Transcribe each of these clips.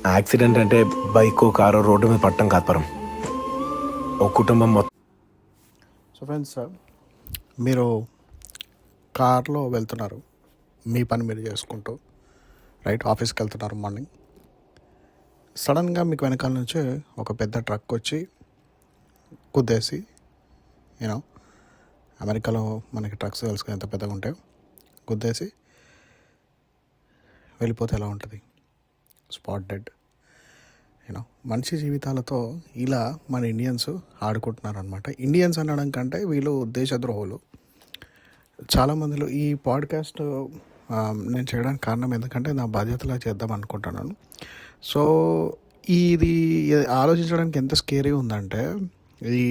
Accident అంటే bike car road మీద పట్టడం కాత్పరం ఓ కుటుంబం మొత్తం. సో ఫ్రెండ్స్, మీరు కార్లో వెళ్తున్నారు, మీ పని మీరు చేసుకుంటూ రైట్ ఆఫీస్కి వెళ్తున్నారు మార్నింగ్. సడన్గా మీకు వెనకాల నుంచి ఒక పెద్ద ట్రక్ వచ్చి కుద్దేసి, యూనో అమెరికాలో మనకి ట్రక్స్ తెలుసుకుని ఎంత పెద్దగా ఉంటాయో, గుద్దేసి వెళ్ళిపోతే ఎలా ఉంటుంది? Spot dead. యూనో మనిషి జీవితాలతో ఇలా మన ఇండియన్స్ ఆడుకుంటున్నారు అనమాట. ఇండియన్స్ అనడం కంటే వీళ్ళు దేశద్రోహులు. చాలామందిలో ఈ పాడ్కాస్ట్ నేను చేయడానికి కారణం ఎందుకంటే నా బాధ్యతలా చేద్దాం అనుకుంటున్నాను. సో ఇది ఆలోచించడానికి ఎంత స్కేరీ ఉందంటే, ఈ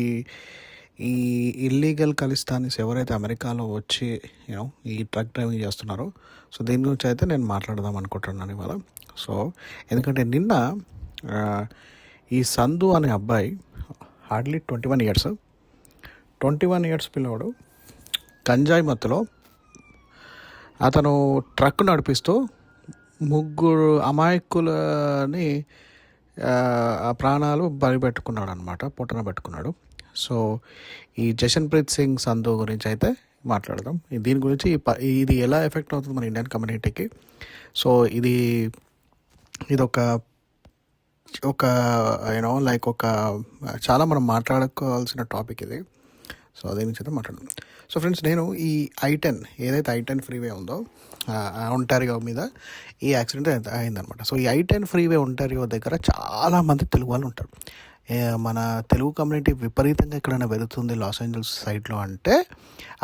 ఈ ఇల్లీగల్ ఖలిస్తానీస్ ఎవరైతే అమెరికాలో వచ్చి యూనో ఈ ట్రక్ డ్రైవింగ్ చేస్తున్నారో, సో దీని గురించి అయితే నేను మాట్లాడదాం అనుకుంటున్నాను ఇవాళ. సో ఎందుకంటే నిన్న ఈ సంధు అనే అబ్బాయి హార్డ్లీ 21 ఇయర్స్ పిల్లవాడు గంజాయి మత్తులో అతను ట్రక్ నడిపిస్తూ ముగ్గురు అమాయకులని ప్రాణాలు బలిపెట్టుకున్నాడు అనమాట, పొట్టన పెట్టుకున్నాడు. సో ఈ జషన్ప్రీత్ సింగ్ సంధు గురించి అయితే మాట్లాడదాం. దీని గురించి ఇది ఎలా ఎఫెక్ట్ అవుతుంది మన ఇండియన్ కమ్యూనిటీకి. సో ఇది ఒక యూనో లైక్ ఒక చాలా మనం మాట్లాడుకోవాల్సిన టాపిక్ ఇది. సో అదే నుంచి అయితే మాట్లాడదాం. సో ఫ్రెండ్స్, నేను ఈ I-10 ఏదైతే I-10 ఫ్రీవే ఉందో ఒంటారియో మీద ఈ యాక్సిడెంట్ అయిందనమాట. సో ఈ I-10 ఫ్రీవే ఒంటారియో దగ్గర చాలామంది తెలుగు వాళ్ళు ఉంటారు. మన తెలుగు కమ్యూనిటీ విపరీతంగా ఎక్కడైనా పెరుగుతుంది లాస్ ఏంజల్స్ సైడ్లో అంటే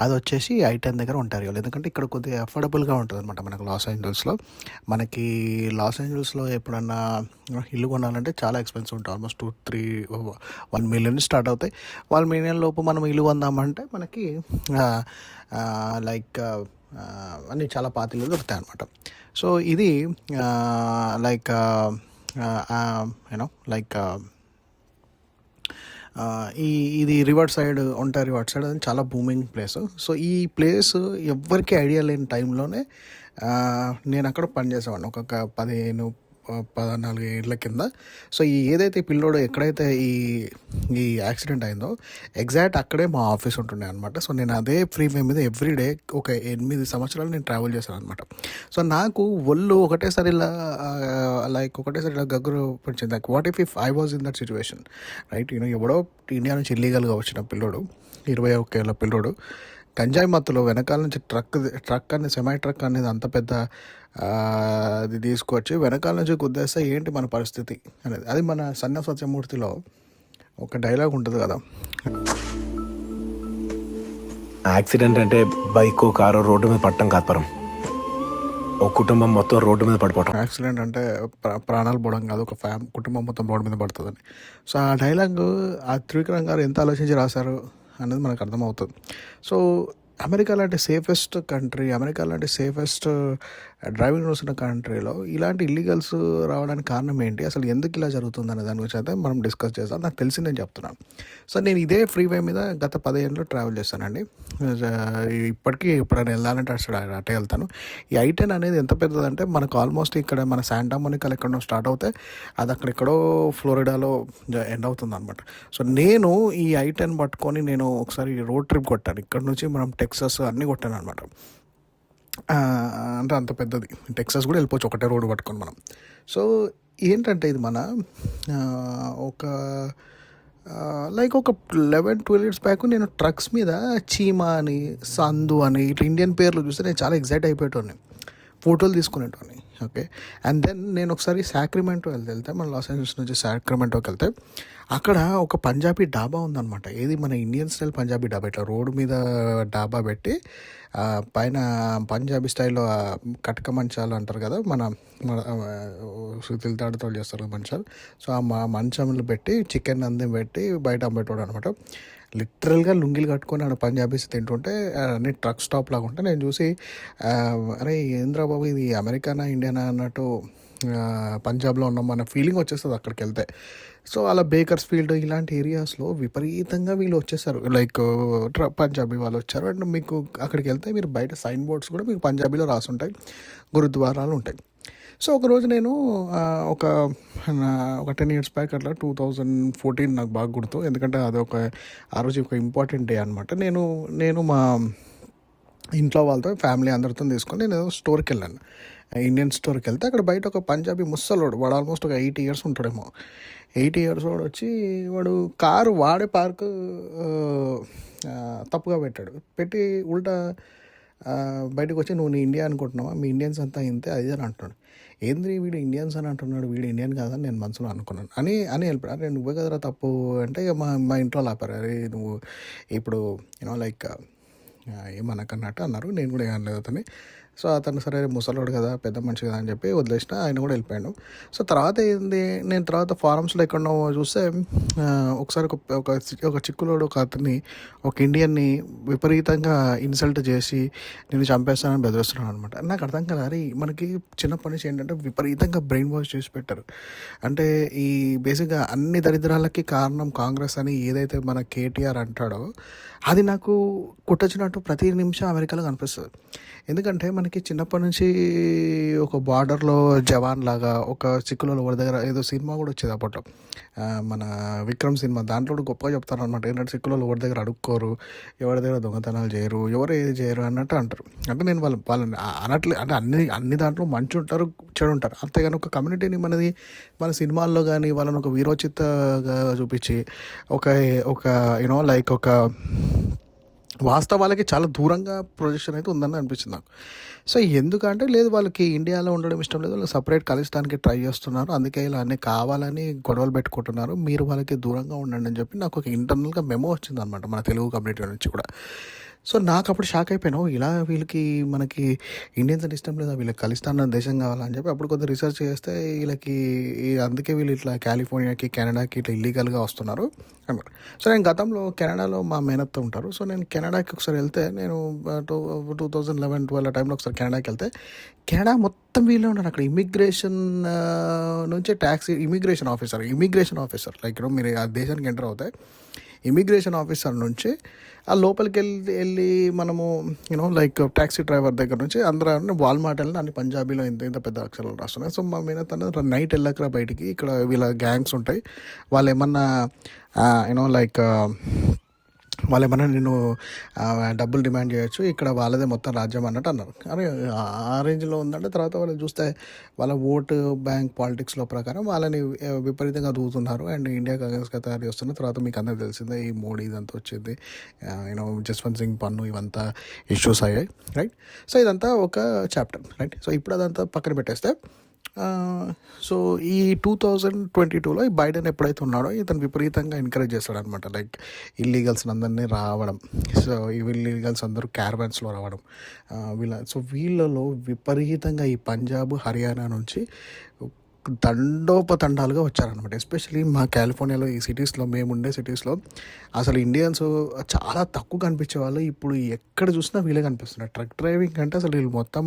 అది వచ్చేసి I-10 దగ్గర ఒంటారియో. ఎందుకంటే ఇక్కడ కొద్దిగా అఫోర్డబుల్గా ఉంటుంది అనమాట మనకు లాస్ ఏంజల్స్లో. మనకి లాస్ ఏంజల్స్లో ఎప్పుడన్నా ఇల్లు కొనాలంటే చాలా ఎక్స్పెన్సివ్ ఉంటుంది. ఆల్మోస్ట్ 1 మిలియన్ స్టార్ట్ అవుతాయి. 1 మిలియన్ లోపు మనం ఇల్లు కొందామంటే మనకి లైక్ అన్నీ చాలా పాతిళ్ళు దొరుకుతాయి అనమాట. సో ఇది లైక్ యూనో లైక్ ఇది రివర్ సైడ్ ఒంటారియో అటు సైడ్ అది చాలా బూమింగ్ ప్లేస్. సో ఈ ప్లేస్ ఎవ్వరికీ ఐడియా లేని టైంలోనే నేను అక్కడ పనిచేసేవాడిని ఒక 14 ఏళ్ళ కింద. సో ఏదైతే పిల్లోడు ఎక్కడైతే ఈ యాక్సిడెంట్ అయిందో ఎగ్జాక్ట్ అక్కడే మా ఆఫీస్ ఉంటుండే అనమాట. సో నేను అదే ఫ్రీవే మీద ఎవ్రీడే ఒక 8 సంవత్సరాలు నేను ట్రావెల్ చేశాను అనమాట. సో నాకు ఒళ్ళు ఒకటేసారి ఇలా గగ్గురు వచ్చింది. Like what if I was in that situation, right? ఎవడో ఇండియా నుంచి ఇల్లీగల్గా వచ్చిన పిల్లోడు, 21 ఏళ్ళ పిల్లోడు గంజాయి మత్తులో వెనకాల నుంచి ట్రక్ అనేది సెమీ ట్రక్ అనేది అంత పెద్ద అది తీసుకొచ్చి వెనకాల నుంచి గుద్దేస్తే ఏంటి మన పరిస్థితి అనేది. అది మన సన్న సత్యమూర్తిలో ఒక డైలాగ్ ఉంటుంది కదా, యాక్సిడెంట్ అంటే బైక్ కారు రోడ్డు మీద పట్టడం కాత్పరం ఓ కుటుంబం మొత్తం రోడ్డు మీద పడిపోవటం. యాక్సిడెంట్ అంటే ప్రాణాలు పోవడం కాదు, ఒక కుటుంబం మొత్తం రోడ్డు మీద పడుతుందని. సో ఆ డైలాగ్ ఆ త్రివిక్రమ్ గారు ఎంత ఆలోచించి రాశారు అనేది మనకు అర్థమవుతుంది. సో అమెరికా లాంటి సేఫెస్ట్ కంట్రీ, అమెరికా లాంటి సేఫెస్ట్ డ్రైవింగ్ రూల్స్ ఉన్న కంట్రీలో ఇలాంటి ఇల్లీగల్స్ రావడానికి కారణం ఏంటి, అసలు ఎందుకు ఇలా జరుగుతుంది అనే దాని గురించి అయితే మనం డిస్కస్ చేస్తాం. నాకు తెలిసి నేను చెప్తున్నాను. సో నేను ఇదే ఫ్రీవే మీద గత 10 ఏళ్ళు ట్రావెల్ చేస్తానండి. ఇప్పటికీ ఎప్పుడైనా వెళ్ళాలంటే అటే వెళ్తాను. ఈ I-10 అనేది ఎంత పెద్దదంటే మనకు ఆల్మోస్ట్ ఇక్కడ మన శాంటా మోనికాలో ఎక్కడో స్టార్ట్ అవుతే అది అక్కడెక్కడో ఫ్లోరిడాలో ఎండ్ అవుతుంది అనమాట. సో నేను ఈ I-10 పట్టుకొని నేను ఒకసారి రోడ్ ట్రిప్ కొట్టాను. ఇక్కడ నుంచి మనం టెక్సస్ అన్నీ కొట్టాను అనమాట. అంటే అంత పెద్దది, టెక్సస్ కూడా వెళ్ళిపోవచ్చు ఒకటే రోడ్డు పట్టుకొని మనం. సో ఏంటంటే ఇది మన ఒక 11-12 ఇయర్స్ బ్యాక్ నేను ట్రక్స్ మీద చీమా అని, సంధు అని ఇట్లా ఇండియన్ పేర్లు చూస్తే నేను చాలా ఎగ్జైట్ అయిపోయేటోని, ఫోటోలు తీసుకునేటోని. ఓకే, అండ్ దెన్ నేను ఒకసారి సాక్రమెంటో వెళ్తే మన లాస్ ఏంజల్స్ నుంచి సాక్రమెంటోకి వెళ్తే అక్కడ ఒక పంజాబీ డాబా ఉందన్నమాట. ఏది మన ఇండియన్ స్టైల్ పంజాబీ డాబా, ఇట్లా రోడ్డు మీద డాబా పెట్టి పైన పంజాబీ స్టైల్లో కటక మంచాలు అంటారు కదా, మన సుతిల్ తాడుతో చేస్తారు మంచాలు. సో ఆ మంచంలో పెట్టి చికెన్ అందం పెట్టి బయట అమ్మేటోడు అనమాట. లిటరల్గా లుంగిలు కట్టుకొని ఆడ పంజాబీస్ తింటుంటే అన్ని ట్రక్ స్టాప్ లాగా ఉంటే నేను చూసి అరే ఏంద్రా బాబు ఇది అమెరికానా ఇండియానా అన్నట్టు పంజాబ్లో ఉన్నాం అన్న ఫీలింగ్ వచ్చేస్తుంది అక్కడికి వెళ్తే. సో అలా బేకర్స్ ఫీల్డ్ ఇలాంటి ఏరియాస్లో విపరీతంగా వీళ్ళు వచ్చేసారు, లైక్ పంజాబీ వాళ్ళు వచ్చారు. అండ్ మీకు అక్కడికి వెళ్తే మీరు బయట సైన్ బోర్డ్స్ కూడా మీకు పంజాబీలో రాసుంటాయి, గురుద్వారాలు ఉంటాయి. సో ఒకరోజు నేను ఒక ఒక 10 years బ్యాక్ అట్లా 2014 నాకు బాగా గుర్తు, ఎందుకంటే అదొక ఆ రోజు ఒక ఇంపార్టెంట్ డే అనమాట. నేను మా ఇంట్లో వాళ్ళతో ఫ్యామిలీ అందరితో తీసుకొని నేను స్టోర్కి వెళ్ళాను, ఇండియన్ స్టోర్కి వెళ్తే అక్కడ బయట ఒక పంజాబీ ముసలోడు, వాడు ఆల్మోస్ట్ ఒక 80 years ఉంటాడేమో. 80 years వాడు వచ్చి వాడు కారు వాడే పార్క్ తప్పుగా పెట్టి ఉల్టా బయటకు వచ్చి నువ్వు నీ ఇండియా అనుకుంటున్నావా, మీ ఇండియన్స్ అంతా ఇంతే అది అని అంటున్నాడు. ఏంది వీడు ఇండియన్స్ అని అంటున్నాడు, వీడు ఇండియన్ కాదని నేను మనసులో అనుకున్నాను అని వెళ్ళిపోయాడు. అరే నువ్వే కదరా తప్పు అంటే ఇక మా ఇంట్లో ఆపారు. అరే నువ్వు ఇప్పుడు లైక్ ఏమనకన్నట్టు అన్నారు. నేను కూడా ఏమనలేదు అతన్ని. సో అతను సరే ముసలోడు కదా పెద్ద మనిషి కదా అని చెప్పి వదిలేసిన, ఆయన కూడా వెళ్ళిపోయాడు. సో తర్వాత ఏంది, నేను తర్వాత ఫారమ్స్లో ఎక్కడో చూస్తే ఒకసారి ఒక చిక్కులోడు ఒక అతన్ని, ఒక ఇండియన్ని విపరీతంగా ఇన్సల్ట్ చేసి నేను చంపేస్తానని బెదిరిస్తున్నాను అనమాట. నాకు అర్థం కదా, అరే మనకి చిన్నప్పటి నుంచి ఏంటంటే విపరీతంగా బ్రెయిన్ వాష్ చేసి పెట్టారు. అంటే ఈ బేసిక్గా అన్ని దరిద్రాలకి కారణం కాంగ్రెస్ అని ఏదైతే మన కేటీఆర్ అంటాడో అది నాకు కుట్టొచ్చినట్టు ప్రతి నిమిషం అమెరికాలో కనిపిస్తుంది. ఎందుకంటే మనకి చిన్నప్పటి నుంచి ఒక బార్డర్లో జవాన్ లాగా ఒక చిక్కులలో ఎవరి దగ్గర ఏదో సినిమా కూడా వచ్చేది అప్పట్లో, మన విక్రమ్ సినిమా, దాంట్లో కూడా గొప్పగా చెప్తారు అనమాట. ఏంటంటే చిక్కులలో ఎవరి దగ్గర అడుక్కోరు, ఎవరి దగ్గర దొంగతనాలు చేయరు, ఎవరు ఏది చేయరు అన్నట్టు అంటారు. అంటే నేను వాళ్ళని అనట్లే, అంటే అన్ని దాంట్లో మంచి ఉంటారు చెడు ఉంటారు, అంతేగాని ఒక కమ్యూనిటీని మన సినిమాల్లో కానీ వాళ్ళని ఒక వీరోచితగా చూపించి ఒక లైక్ ఒక వాస్తవాలకి చాలా దూరంగా ప్రొజెక్షన్ అయితే ఉందని అనిపించింది నాకు. సో ఎందుకంటే లేదు, వాళ్ళకి ఇండియాలో ఉండడం ఇష్టం లేదు, వాళ్ళు సపరేట్ కలిసడానికి ట్రై చేస్తున్నారు, అందుకే ఇలా అన్నీ కావాలని గొడవలు పెట్టుకుంటున్నారు, మీరు వాళ్ళకి దూరంగా ఉండండి అని చెప్పి నాకు ఒక ఇంటర్నల్గా మెమో వచ్చింది అనమాట మన తెలుగు కమ్యూనిటీ నుంచి కూడా. సో నాకు అప్పుడు షాక్ అయిపోయాను, ఇలా వీళ్ళకి మనకి ఇండియన్స్ అంటే ఇష్టం లేదా, వీళ్ళకి ఖలిస్తాన్ దేశం కావాలని చెప్పి అప్పుడు కొంచెం రీసెర్చ్ చేస్తే వీళ్ళకి అందుకే వీళ్ళు ఇట్లా కాలిఫోర్నియాకి కెనడాకి ఇట్లా ఇల్లీగల్గా వస్తున్నారు అన్నారు. సో నేను గతంలో కెనడాలో మా మేనత్తో ఉంటారు. సో నేను కెనడాకి ఒకసారి వెళ్తే, నేను 2011-12 టైంలో ఒకసారి కెనడాకి వెళ్తే కెనడా మొత్తం వీళ్ళే ఉన్నారు. అక్కడ ఇమిగ్రేషన్ నుంచి ఇమిగ్రేషన్ ఆఫీసర్ లైక్ మీరు ఆ దేశానికి ఎంటర్ అవుతాయి, ఇమిగ్రేషన్ ఆఫీసర్ నుంచి ఆ లోపలికి వెళ్ళి మనము లైక్ ట్యాక్సీ డ్రైవర్ దగ్గర నుంచి అందరూ వాల్మార్ట్ వెళ్ళిన అన్ని పంజాబీలో ఇంత పెద్ద అక్షరాలు రాస్తున్నాయి. సో మా మీద నైట్ వెళ్ళకరా బయటికి, ఇక్కడ వీళ్ళ గ్యాంగ్స్ ఉంటాయి, వాళ్ళు ఏమన్నా లైక్ వాళ్ళు ఏమన్నా నేను డబ్బులు డిమాండ్ చేయొచ్చు, ఇక్కడ వాళ్ళదే మొత్తం రాజ్యం అన్నట్టు అన్నారు. అరే ఆ రేంజ్లో ఉందంటే తర్వాత వాళ్ళు చూస్తే వాళ్ళ ఓటు బ్యాంక్ పాలిటిక్స్లో ప్రకారం వాళ్ళని విపరీతంగా దూకుతున్నారు అండ్ ఇండియా కాంగ్రెస్గా తయారు చేస్తున్నారు. తర్వాత మీకు అందరికీ తెలిసిందే ఈ మోడీ ఇదంతా వచ్చింది, జస్వంత్ సింగ్ పన్ను ఇవంతా ఇష్యూస్ అయ్యాయి, రైట్. సో ఇదంతా ఒక చాప్టర్, రైట్. సో ఇప్పుడు అదంతా పక్కన పెట్టేస్తే సో ఈ 2022లో ఈ బైడెన్ ఎప్పుడైతే ఉన్నాడో ఇతను విపరీతంగా ఎంకరేజ్ చేస్తాడనమాట, లైక్ ఇల్లీగల్స్ అందరినీ రావడం. సో ఈ ఇల్లీగల్స్ అందరూ క్యారవాన్స్లో రావడం వీళ్ళలో విపరీతంగా ఈ పంజాబ్ హర్యానా నుంచి దండోపతండాలుగా వచ్చారనమాట. ఎస్పెషలీ మా కాలిఫోర్నియాలో ఈ సిటీస్లో, మేముండే సిటీస్లో అసలు ఇండియన్స్ చాలా తక్కువ కనిపించే వాళ్ళు ఇప్పుడు ఎక్కడ చూసినా వీళ్ళే కనిపిస్తున్నారు. ట్రక్ డ్రైవింగ్ అంటే అసలు వీళ్ళు మొత్తం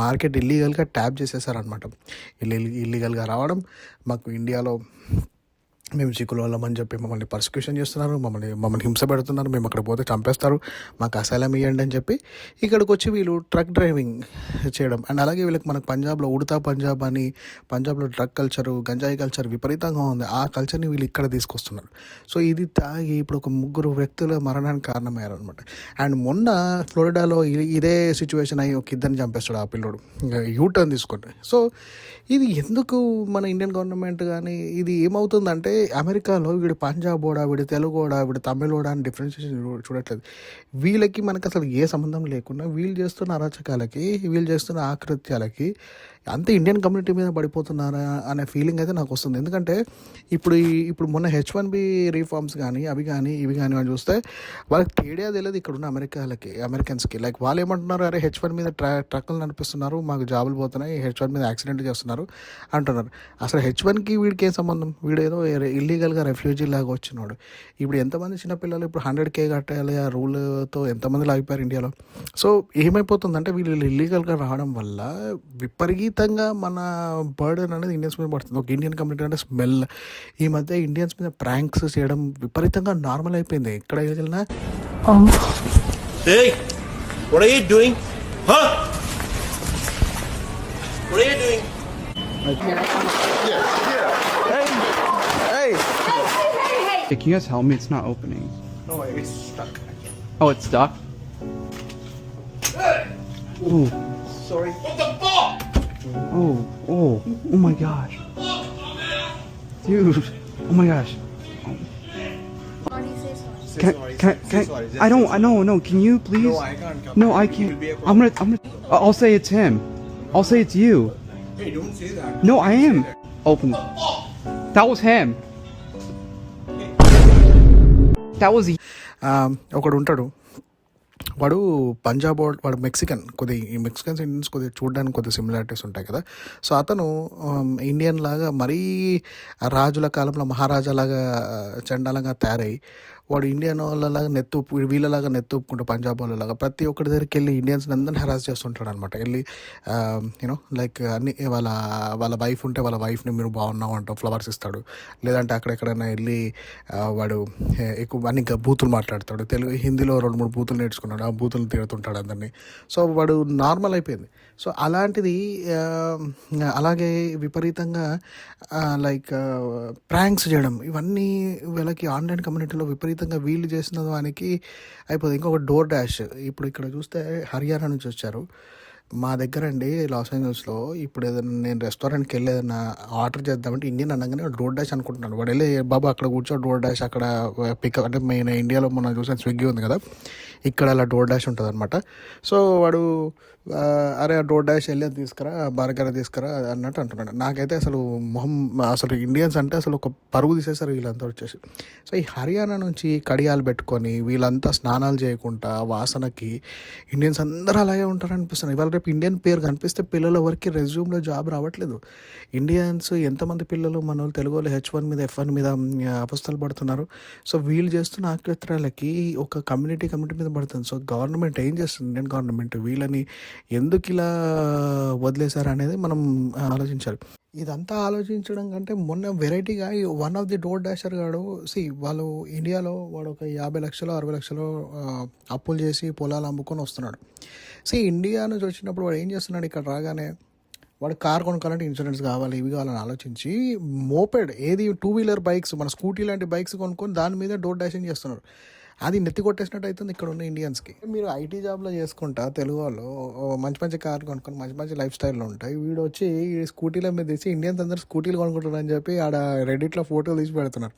మార్కెట్ ఇల్లీగల్గా ట్యాప్ చేసేసారనమాట. ఇల్లీగల్గా రావడం, మాకు ఇండియాలో మేము చిక్కుల వాళ్ళమని చెప్పి మమ్మల్ని పర్సిక్యూషన్ చేస్తున్నారు, మమ్మల్ని హింస పెడుతున్నారు, మేము అక్కడ పోతే చంపేస్తారు, మాకు అసైలం ఇవ్వండి అని చెప్పి ఇక్కడికి వచ్చి వీళ్ళు ట్రక్ డ్రైవింగ్ చేయడం. అండ్ అలాగే వీళ్ళకి మనకు పంజాబ్లో ఉడతా పంజాబ్ అని, పంజాబ్లో డ్రగ్ కల్చరు, గంజాయి కల్చర్ విపరీతంగా ఉంది, ఆ కల్చర్ని వీళ్ళు ఇక్కడ తీసుకొస్తున్నారు. సో ఇది తాగి ఇప్పుడు ఒక 3 వ్యక్తుల మరణానికి కారణమయ్యారు అనమాట. అండ్ మొన్న ఫ్లోరిడాలో ఇదే సిచ్యువేషన్ అయ్యి ఒక ఇద్దరిని చంపేస్తాడు ఆ పిల్లోడు, యూటర్న్ తీసుకుంటే. సో ఇది ఎందుకు మన ఇండియన్ గవర్నమెంట్ కానీ ఇది ఏమవుతుందంటే, అమెరికాలో వీడు పంజాబోడా, వీడు తెలుగోడా, వీడు తమిళోడా అని డిఫరెన్షియేషన్ చూడట్లేదు. వీళ్ళకి మనకు అసలు ఏ సంబంధం లేకుండా వీళ్ళు చేస్తున్న అరాచకాలకి, వీళ్ళు చేస్తున్న ఆకృత్యాలకి అంతే ఇండియన్ కమ్యూనిటీ మీద పడిపోతున్నారా అనే ఫీలింగ్ అయితే నాకు వస్తుంది. ఎందుకంటే ఇప్పుడు మొన్న H1B రీఫార్మ్స్ కానీ అవి కానీ ఇవి కానీ అని చూస్తే వాళ్ళకి తేడా తెలియదు ఇక్కడున్న అమెరికన్స్కి. లైక్ వాళ్ళు ఏమంటున్నారు, అరే H1 మీద ట్రక్కులు నడిపిస్తున్నారు, మాకు జాబులు పోతున్నాయి, H1 మీద యాక్సిడెంట్ చేస్తున్నారు అంటున్నారు. అసలు H1కి వీడికి ఏం సంబంధం, వీడు ఏదో ఇల్లీగల్గా రెఫ్యూజీ లాగా వచ్చినాడు. ఇప్పుడు ఎంతమంది చిన్నపిల్లలు ఇప్పుడు 100K కట్టాలి ఆ రూల్తో ఎంతమంది లాగిపోయారు ఇండియాలో. సో ఏమైపోతుందంటే వీళ్ళు ఇల్లీగల్గా రావడం వల్ల విపరీతంగా మన బర్డెన్ అనేది ఇండియన్స్ మీద పడుతుంది. ఒక ఇండియన్ కమ్యూనిటీ అంటే స్మెల్. ఈ మధ్య ఇండియన్స్ మీద ప్రాంక్స్ చేయడం విపరీతంగా నార్మల్ అయిపోయింది. ఎక్కడ వెళ్ళినా Hey, what are you doing? Huh? What are you doing? Hey! Hey, can you guys help me? It's not opening. No, it's stuck. Oh, it's stuck? Ooh. Sorry. Oh, oh my gosh. Dude, oh my gosh. I don't, no, can you please? No, I can't come. No, I can't. I'm gonna, I'll say it's him. I'll say it's you. Hey, don't say that. No, I am. Open. That was him. That was ఒకడు ఉంటాడు, వాడు పంజాబ్ వాడు Mexican, ఈ Mexicans Indians కొద్దిగా చూడడానికి కొద్దిగా similarities ఉంటాయి కదా. సో అతను ఇండియన్ లాగా మరీ రాజుల కాలంలో మహారాజాలాగా చండాలంగా తయారై వాడు ఇండియన్ వాళ్ళలాగా వీళ్ళలాగా నెత్తుప్పుకుంటూ పంజాబ్ వాళ్ళలాగా ప్రతి ఒక్కరి దగ్గరికి వెళ్ళి ఇండియన్స్ అందరిని హెరాస్ చేస్తుంటాడు అనమాట. వెళ్ళి యూనో లైక్ అన్ని వాళ్ళ వైఫ్ ఉంటే వాళ్ళ వైఫ్ని మీరు బాగున్నావు అంటూ ఫ్లవర్స్ ఇస్తాడు. లేదంటే అక్కడెక్కడైనా వెళ్ళి వాడు ఎక్కువ అన్ని బూతులు మాట్లాడతాడు. హిందీలో 2-3 బూతులు నేర్చుకున్నాడు, ఆ బూతులు తిడుతుంటాడు అందరినీ. సో వాడు నార్మల్ అయిపోయింది. సో అలాంటిది అలాగే విపరీతంగా లైక్ ప్రాంక్స్ చేయడం, ఇవన్నీ వీళ్ళకి ఆన్లైన్ కమ్యూనిటీలో విపరీతంగా వీళ్ళు చేసిన దానికి అయిపోతుంది. ఇంకొక డోర్ డాష్, ఇప్పుడు ఇక్కడ చూస్తే హర్యానా నుంచి వచ్చారు మా దగ్గర అండి లాస్ ఏంజల్స్లో. ఇప్పుడు ఏదైనా నేను రెస్టారెంట్కి వెళ్ళి ఏదైనా ఆర్డర్ చేద్దామంటే ఇండియన్ అనగానే డోర్ డాష్ అనుకుంటున్నాను. వాడు వెళ్ళి బాబా అక్కడ కూర్చో డోర్ డాష్ అక్కడ పికప్, అంటే మెయిన్ ఇండియాలో మనం చూసాను స్విగ్గీ ఉంది కదా, ఇక్కడ అలా డోర్ డాష్ ఉంటుంది అనమాట. సో వాడు అరే ఆ డోర్ డాష్ వెళ్ళి తీసుకురా, బర్గర్ తీసుకురా అన్నట్టు అంటున్నాడు. నాకైతే అసలు అసలు ఇండియన్స్ అంటే అసలు ఒక పరుగు తీసేసారు వీళ్ళంతా వచ్చేసి. సో ఈ హర్యానా నుంచి కడియాలు పెట్టుకొని వీళ్ళంతా స్నానాలు చేయకుండా వాసనకి ఇండియన్స్ అందరూ అలాగే ఉంటారు అనిపిస్తుంది. ఇవాళ రేపు ఇండియన్ పేరు కనిపిస్తే పిల్లలు ఎవరికి రెజ్యూమ్లో జాబ్ రావట్లేదు. ఇండియన్స్ ఎంతమంది పిల్లలు మన వాళ్ళు తెలుగు వాళ్ళు H1 మీద F1 మీద అవస్థలు పడుతున్నారు. సో వీళ్ళు చేస్తున్న ఆకృత్యాలకి ఒక కమ్యూనిటీ మీద పడుతుంది. సో గవర్నమెంట్ ఏం చేస్తుంది, ఇండియన్ గవర్నమెంట్ వీళ్ళని ఎందుకు ఇలా వదిలేశారు అనేది మనం ఆలోచించాలి. ఇదంతా ఆలోచించడం కంటే మొన్న వెరైటీగా one of the door dasher గాడు వాళ్ళు ఇండియాలో వాడు ఒక 50 లక్షలు 60 లక్షలు అప్పులు చేసి పొలాలు అమ్ముకొని వస్తున్నాడు. ఇండియా నుంచి వచ్చినప్పుడు వాడు ఏం చేస్తున్నాడు, ఇక్కడ రాగానే వాడు కార్ కొనుక్కోవాలంటే ఇన్సూరెన్స్ కావాలి, ఇవి కావాలని ఆలోచించి మోపెడ్ ఏది 2 వీలర్ బైక్స్, మన స్కూటీ లాంటి బైక్స్ కొనుక్కొని దాని మీద డోర్ డాషింగ్ చేస్తున్నారు. అది నెత్తి కొట్టేసినట్టు అవుతుంది ఇక్కడ ఉన్న ఇండియన్స్కి. మీరు ఐటీ జాబ్లో చేసుకుంటా తెలుగు వాళ్ళు మంచి కార్ కొనుక్కొని మంచి లైఫ్ స్టైల్లో ఉంటాయి. వీడు వచ్చి ఈ స్కూటీల మీద తీసి ఇండియన్స్ అందరూ స్కూటీలు కొనుక్కుంటారు అని చెప్పి ఆడ రెడిట్లో ఫోటోలు తీసి పెడుతున్నారు.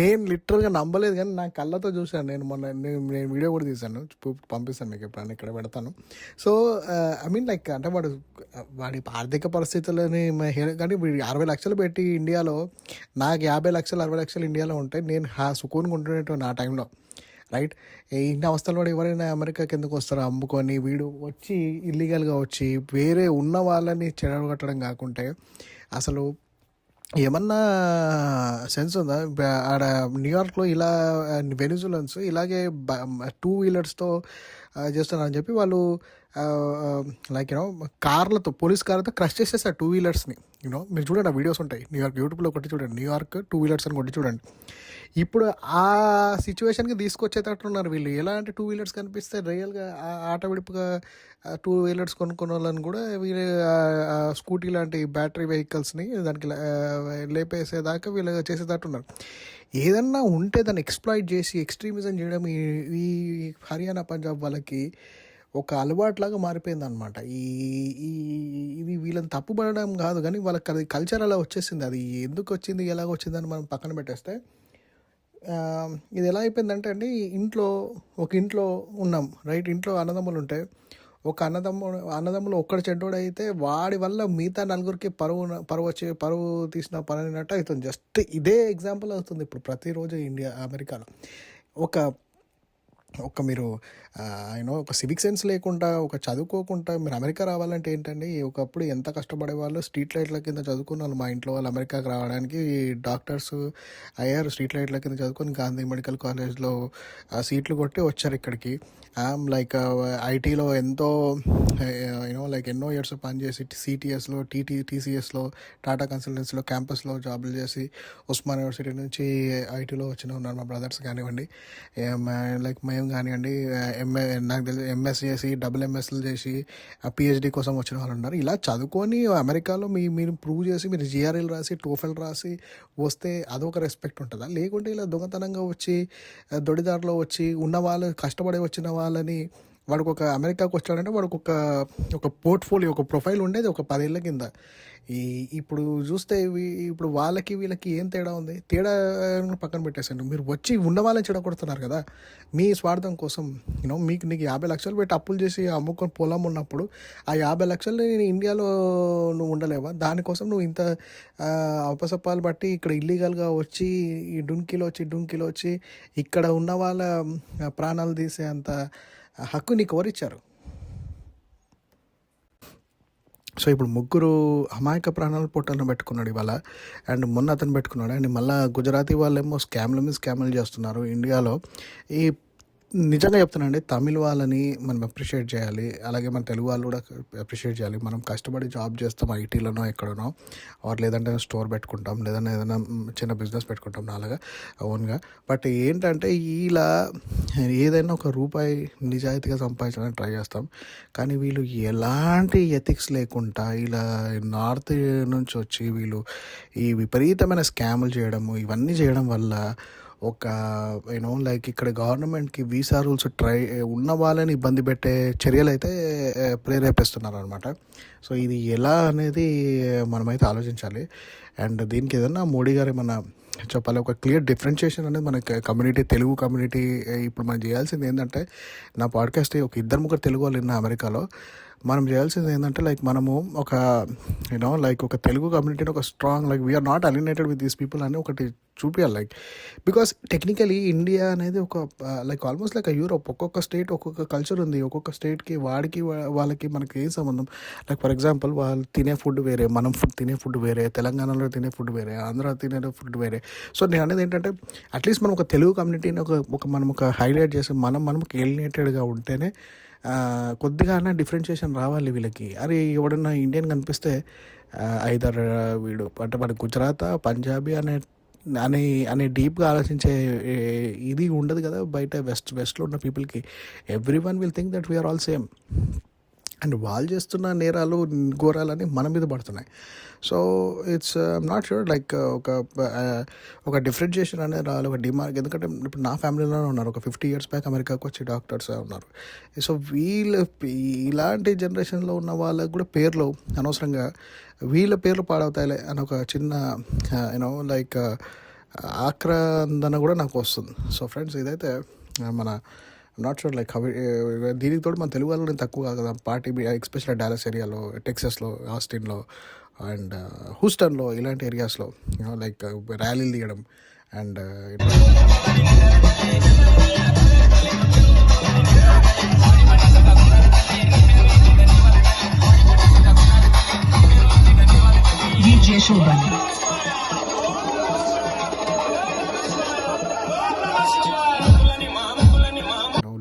నేను లిటరల్గా నమ్మలేదు, కానీ నా కళ్ళతో చూశాను. నేను వీడియో కూడా తీశాను, పంపిస్తాను మీకు ఎప్పుడైనా, ఇక్కడ పెడతాను. సో ఐ మీన్ లైక్ అంటే వాడి ఆర్థిక పరిస్థితులని కానీ వీడు 60 లక్షలు పెట్టి ఇండియాలో, నాకు 50 లక్షలు 60 లక్షలు ఇండియాలో ఉంటాయి, నేను సుకూన్గా ఉంటున్నట్టు నా టైంలో రైట్. ఇన్ని అవస్థలు కూడా ఎవరైనా అమెరికాకి ఎందుకు వస్తారో అమ్ముకొని, వీడు వచ్చి ఇల్లీగల్గా వచ్చి వేరే ఉన్న వాళ్ళని చెడగొట్టడం కాకుంటే అసలు ఏమన్నా సెన్స్ ఉందా? ఆడ న్యూయార్క్లో ఇలా వెనిజులన్స్ ఇలాగే 2 వీలర్స్తో చేస్తున్నారని చెప్పి వాళ్ళు లైక్ కార్లతో, పోలీస్ కార్లతో క్రష్ చేసేసారు 2 వీలర్స్ని. మీరు చూడండి, ఆ వీడియోస్ ఉంటాయి న్యూయార్క్, యూట్యూబ్లో కొట్టి చూడండి, న్యూయార్క్ 2 వీలర్స్ అని కొట్టి చూడండి. ఇప్పుడు ఆ సిచ్యువేషన్కి తీసుకొచ్చేటట్టున్నారు వీళ్ళు. ఎలా అంటే 2 వీలర్స్ కనిపిస్తే రియల్గా ఆట విడుపుగా 2 వీలర్స్ కొనుక్కున్న వాళ్ళని కూడా వీళ్ళు స్కూటీ లాంటి బ్యాటరీ వెహికల్స్ని దానికి లేపేసేదాకా వీళ్ళు చేసేటట్టున్నారు. ఏదన్నా ఉంటే దాన్ని ఎక్స్ప్లాయిట్ చేసి ఎక్స్ట్రీమిజం చేయడం ఈ హర్యానా పంజాబ్ వాళ్ళకి ఒక అలవాట్లాగా మారిపోయింది అనమాట. ఇది వీళ్ళని తప్పుపడడం కాదు, కానీ వాళ్ళకి అది కల్చర్ అలా వచ్చేసింది. అది ఎందుకు వచ్చింది, ఎలాగ వచ్చిందని మనం పక్కన పెట్టేస్తే, ఇది ఎలా అయిపోయిందంటే అండి, ఒక ఇంట్లో ఉన్నాం రైట్, ఇంట్లో అన్నదమ్ములు ఉంటే ఒక అన్నదమ్ములు ఒక్కడు చెడ్డోడు అయితే వాడి వల్ల మిగతా నలుగురికి పరువు తీసిన పని అయినట్టు అవుతుంది. జస్ట్ ఇదే ఎగ్జాంపుల్ అవుతుంది ఇప్పుడు ప్రతిరోజు అమెరికాలో. ఒక మీరు ఒక సివిక్ సెన్స్ లేకుండా, ఒక చదువుకోకుండా మీరు అమెరికా రావాలంటే ఏంటండి, ఒకప్పుడు ఎంత కష్టపడేవాళ్ళు. స్ట్రీట్ లైట్ల కింద చదువుకున్న వాళ్ళు, మా ఇంట్లో వాళ్ళు అమెరికాకి రావడానికి డాక్టర్స్ అయ్యారు. స్ట్రీట్ లైట్ల కింద చదువుకొని గాంధీ మెడికల్ కాలేజ్లో సీట్లు కొట్టి వచ్చారు ఇక్కడికి. లైక్ ఐటీలో ఎన్నో ఇయర్స్ పనిచేసి సిటీఎస్లో, టీసీఎస్లో, టాటా కన్సల్టెన్సీలో, క్యాంపస్లో జాబులు చేసి ఉస్మాన్ యూనివర్సిటీ నుంచి ఐటీలో ఉన్నారు మా బ్రదర్స్ కానివ్వండి. లైక్ మేము కానివ్వండి, నాకు తెలిసి ఎంఎస్ చేసి డబుల్ ఎంఎస్లు చేసి పిహెచ్డి కోసం వచ్చిన వాళ్ళు ఉన్నారు. ఇలా చదువుకొని అమెరికాలో మీరు ప్రూవ్ చేసి మీరు జిఆర్ఎల్ రాసి టోఫెల్ రాసి వస్తే అదొక రెస్పెక్ట్ ఉంటుందా? లేకుంటే ఇలా దొంగతనంగా వచ్చి దొడిదారిలో వచ్చి ఉన్న వాళ్ళు కష్టపడి వచ్చిన వాళ్ళని వాడికి ఒక అమెరికాకు వచ్చాడంటే వాడికి ఒక పోర్ట్ఫోలియో ఒక ప్రొఫైల్ ఉండేది ఒక 10 ఏళ్ళ కింద. ఇప్పుడు చూస్తే ఇప్పుడు వాళ్ళకి వీళ్ళకి ఏం తేడా ఉంది? తేడా పక్కన పెట్టేసండి, మీరు వచ్చి ఉన్న వాళ్ళని చెడగొడుతున్నారు కదా మీ స్వార్థం కోసం. నీకు 50 లక్షలు పెట్టి అప్పులు చేసి అమ్ముకొని పొలం ఉన్నప్పుడు ఆ 50 లక్షలు నేను ఇండియాలో నువ్వు ఉండలేవా? దానికోసం నువ్వు ఇంత అపసప్పాలు బట్టి ఇక్కడ ఇల్లీగల్గా వచ్చి ఈ డుంకీలో వచ్చి ఇక్కడ ఉన్న వాళ్ళ ప్రాణాలు తీసే అంత హక్కు నీకు ఎవరిచ్చారు? సో ఇప్పుడు ముగ్గురు అమాయక ప్రాణాలు పొట్టలను పెట్టుకున్నాడు ఇవాళ. అండ్ మొన్న అతను పెట్టుకున్నాడు. అండ్ మళ్ళీ గుజరాతీ వాళ్ళేమో స్కామ్ల మీద స్కామ్లు చేస్తున్నారు ఇండియాలో. ఈ నిజంగా చెప్తున్నానండి, తమిళ వాళ్ళని మనం అప్రిషియేట్ చేయాలి, అలాగే మన తెలుగు వాళ్ళు కూడా అప్రిషియేట్ చేయాలి. మనం కష్టపడి జాబ్ చేస్తాం ఐటీలోనో ఎక్కడనో, ఆర్ లేదంటే స్టోర్ పెట్టుకుంటాం, లేదంటే ఏదైనా చిన్న బిజినెస్ పెట్టుకుంటాం నాలుగా ఓన్గా. బట్ ఏంటంటే ఇలా ఏదైనా ఒక రూపాయి నిజాయితీగా సంపాదించడానికి ట్రై చేస్తాం, కానీ వీళ్ళు ఎలాంటి ఎథిక్స్ లేకుండా ఇలా నార్త్ నుంచి వచ్చి వీళ్ళు ఈ విపరీతమైన స్కాములు చేయడము ఇవన్నీ చేయడం వల్ల ఒక లైక్ ఇక్కడ గవర్నమెంట్కి వీసా రూల్స్ ఉన్న వాళ్ళని ఇబ్బంది పెట్టే చర్యలు అయితే ప్రేరేపిస్తున్నారు అనమాట. సో ఇది ఎలా అనేది మనమైతే ఆలోచించాలి. అండ్ దీనికి ఏదన్నా మోడీ గారు ఏమన్నా చెప్పాలి, ఒక క్లియర్ డిఫరెన్షియేషన్ అనేది మన కమ్యూనిటీ, తెలుగు కమ్యూనిటీ. ఇప్పుడు మనం చేయాల్సింది ఏంటంటే, నా పాడ్కాస్ట్ ఒక 2-3 తెలుగు వాళ్ళు ఉన్న అమెరికాలో మనం చేయాల్సింది ఏంటంటే, లైక్ మనము ఒక లైక్ ఒక తెలుగు కమ్యూనిటీని ఒక strong, like we are not alienated with these people అని ఒకటి చూపించాలి. లైక్ బికాస్ టెక్నికలీ ఇండియా అనేది ఒక లైక్ ఆల్మోస్ట్ లైక్ యూరోప్. ఒక్కొక్క స్టేట్ ఒక్కొక్క కల్చర్ ఉంది. ఒక్కొక్క స్టేట్కి వాళ్ళకి మనకి ఏం సంబంధం? లైక్ ఫర్ ఎగ్జాంపుల్ వాళ్ళు తినే ఫుడ్ వేరే, మనం తినే ఫుడ్ వేరే, తెలంగాణలో తినే ఫుడ్ వేరే, ఆంధ్ర తినే ఫుడ్ వేరే. సో నేను అనేది ఏంటంటే, అట్లీస్ట్ మనం ఒక తెలుగు కమ్యూనిటీని మనం ఒక హైలైట్ చేసి మనం ఎలినేటెడ్గా ఉంటేనే కొద్దిగా డిఫరెన్షియేషన్ రావాలి వీళ్ళకి. అరే ఎవడన్నా ఇండియన్ కనిపిస్తే ఐదర్ వీడు అంటే మన గుజరాత్ పంజాబీ అనే డీప్గా ఆలోచించే ఇది ఉండదు కదా బయట వెస్ట్లో ఉన్న పీపుల్కి. Everyone will think that we are all same. And వాళ్ళు చేస్తున్న నేరాలు ఘోరాలని మన మీద పడుతున్నాయి. So it's not sure like ఒక డిఫరెన్షియేషన్ అనేది రావాలి, ఒక డిమార్క్. ఎందుకంటే ఇప్పుడు నా ఫ్యామిలీలోనే ఉన్నారు, ఒక 50 years బ్యాక్ అమెరికాకు వచ్చి డాక్టర్స్ ఉన్నారు. సో వీళ్ళు ఇలాంటి జనరేషన్లో ఉన్న వాళ్ళకు కూడా పేర్లు అనవసరంగా వీళ్ళ పేర్లు పాడవుతాయిలే అని ఒక చిన్న లైక్ ఆక్రందన కూడా నాకు వస్తుంది. సో ఫ్రెండ్స్, ఇదైతే మన నాట్ షూర్ లైక్ దీనికి తోడు మన తెలుగు వాళ్ళు తక్కువ కాదు కదా పార్టీ, ఎస్పెషల్లీ డాలస్ ఏరియాలో, టెక్సస్లో, ఆస్టిన్లో అండ్ హూస్టన్లో ఇలాంటి ఏరియాస్లో లైక్ ర్యాలీలు తీయడం అండ్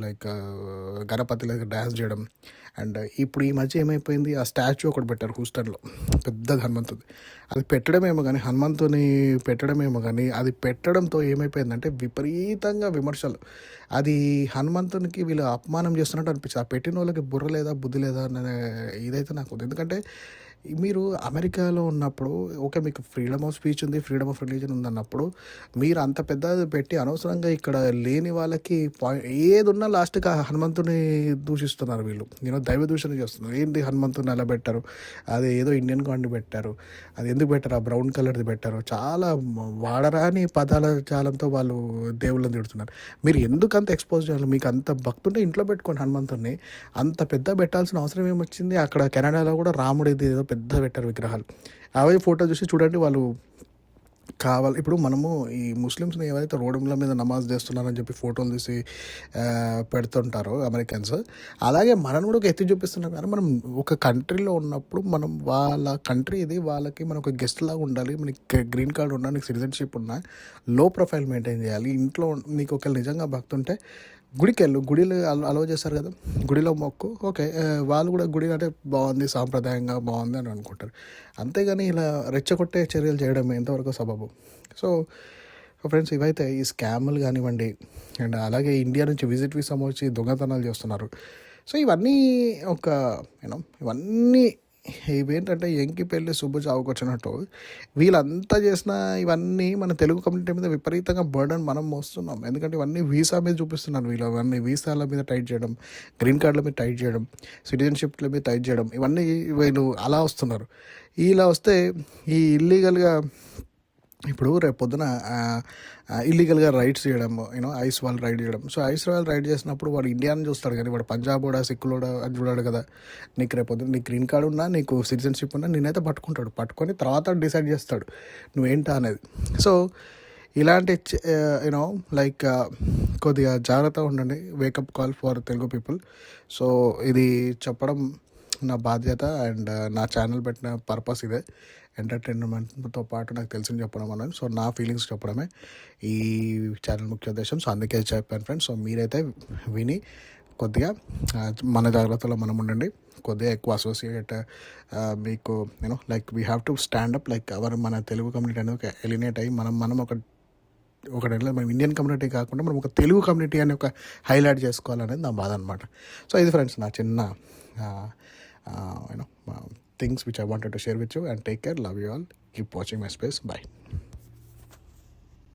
లైక్ గణపతిలో డ్యాన్స్ చేయడం. అండ్ ఇప్పుడు ఈ మధ్య ఏమైపోయింది, ఆ స్టాచ్యూ ఒకటి పెట్టారు హూస్టన్లో, పెద్ద హనుమంతుది. అది పెట్టడమేమో కానీ అది పెట్టడంతో ఏమైపోయిందంటే విపరీతంగా విమర్శలు. అది హనుమంతునికి వీళ్ళు అపమానం చేస్తున్నట్టు అనిపించింది. ఆ పెట్టిన వాళ్ళకి బుర్ర లేదా బుద్ధి లేదా అనే ఇదైతే నాకు ఉంది. ఎందుకంటే మీరు అమెరికాలో ఉన్నప్పుడు ఓకే, మీకు ఫ్రీడమ్ ఆఫ్ స్పీచ్ ఉంది, ఫ్రీడమ్ ఆఫ్ రిలీజన్ ఉంది అన్నప్పుడు మీరు అంత పెద్దది పెట్టి అనవసరంగా ఇక్కడ లేని వాళ్ళకి ఏది ఉన్నా లాస్ట్గా హనుమంతుని దూషిస్తున్నారు వీళ్ళు. దైవ దూషణ చేస్తున్నారు. ఏంటి హనుమంతుని ఎలా పెట్టారు? అది ఏదో ఇండియన్ గాడ్ని పెట్టారు, అది ఎందుకు పెట్టారు? ఆ బ్రౌన్ కలర్ది పెట్టారు. చాలా వాడరాని పదాల జాలంతో వాళ్ళు దేవుళ్ళని తిడుతున్నారు. మీరు ఎందుకు అంత ఎక్స్పోజ్ చేయాలి? మీకు అంత భక్తుంటే ఇంట్లో పెట్టుకోండి హనుమంతుని. అంత పెద్ద పెట్టాల్సిన అవసరం ఏమొచ్చింది? అక్కడ కెనడాలో కూడా రాముడిది ఏదో పెద్ద పెట్టారు విగ్రహాలు. అవే ఫోటో చూసి చూడండి వాళ్ళు కావాలి. ఇప్పుడు మనము ఈ ముస్లిమ్స్ని ఏవైతే రోడ్ల మీద నమాజ్ చేస్తున్నారని చెప్పి ఫోటోలు తీసి పెడుతుంటారో అమెరికన్స్, అలాగే మనం కూడా ఒక ఎత్తి చూపిస్తున్నాం. కానీ మనం ఒక కంట్రీలో ఉన్నప్పుడు మనం వాళ్ళ కంట్రీ ఇది, వాళ్ళకి మనం ఒక గెస్ట్ లాగా ఉండాలి. మనకి గ్రీన్ కార్డ్ ఉన్నా, నీకు సిటిజన్షిప్ ఉన్నా, లో ప్రొఫైల్ మెయింటైన్ చేయాలి. ఇంట్లో నీకు ఒకవేళ నిజంగా భక్తి ఉంటే గుడికి వెళ్ళు, గుడిలో అలౌ చేస్తారు కదా, గుడిలో మొక్కు. ఓకే, వాళ్ళు కూడా గుడి అంటే బాగుంది, సాంప్రదాయంగా బాగుంది అని అనుకుంటారు. అంతేగాని ఇలా రెచ్చగొట్టే చర్యలు చేయడం ఎంతవరకు సబబు? సో ఫ్రెండ్స్ ఇవైతే ఈ స్కామ్లు కానివ్వండి అండ్ అలాగే ఇండియా నుంచి విజిట్ వీసా వచ్చి దొంగతనాలు చేస్తున్నారు. సో ఇవన్నీ ఒక ఇవన్నీ ఇవేంటంటే ఎంకి పెళ్ళి సుబ్బు చావుకొచ్చినట్టు వీళ్ళంతా చేసిన ఇవన్నీ మన తెలుగు కమ్యూనిటీ మీద విపరీతంగా బర్డన్ మనం మోస్తున్నాం. ఎందుకంటే ఇవన్నీ వీసా మీద చూపిస్తున్నారు. వీళ్ళు అవన్నీ వీసాల మీద టైట్ చేయడం, గ్రీన్ కార్డుల మీద టైట్ చేయడం, సిటిజన్షిప్ల మీద టైట్ చేయడం, ఇవన్నీ వీళ్ళు అలా వస్తున్నారు. ఇలా వస్తే ఈ ఇల్లీగల్గా ఇప్పుడు రేపు పొద్దున ఇల్లీగల్గా రైడ్స్ చేయడం, ఐస్ వాళ్ళు రైడ్ చేయడం. సో ఐస్ వాళ్ళు రైడ్ చేసినప్పుడు వాడు ఇండియాని చూస్తాడు కానీ వాడు పంజాబోడా సిక్కులోడా అని చూడాడు కదా. నీకు రేపు పొద్దున నీకు గ్రీన్ కార్డు ఉన్నా నీకు సిటిజన్షిప్ ఉన్నా నేనైతే పట్టుకుంటాడు. పట్టుకొని తర్వాత డిసైడ్ చేస్తాడు నువ్వేంటా అనేది. సో ఇలాంటి లైక్ కొద్దిగా జాగ్రత్తగా ఉండండి. Wake up call for Telugu people. So ఇది చెప్పడం నా బాధ్యత అండ్ నా ఛానల్ పెట్టిన పర్పస్ ఇదే, ఎంటర్టైన్మెంట్తో పాటు నాకు తెలిసింది చెప్పడం అన్నది. సో నా ఫీలింగ్స్ చెప్పడమే ఈ ఛానల్ ముఖ్య ఉద్దేశం. సో అందుకే చెప్పాను ఫ్రెండ్స్. సో మీరైతే విని కొద్దిగా మన జాగ్రత్తలో మనం ఉండండి. కొద్దిగా ఎక్కువ అసోసియేట్ మీకు like we have to stand up like మన తెలుగు కమ్యూనిటీ అనేది ఎలినేట్ అయ్యి మనం ఒక మనం ఇండియన్ కమ్యూనిటీ కాకుండా మనం ఒక తెలుగు కమ్యూనిటీ అని ఒక హైలైట్ చేసుకోవాలనేది నా బాధ అనమాట. సో ఇది ఫ్రెండ్స్ నా చిన్న things which I wanted to share with you, and take care. Love you all. Keep watching my space. Bye.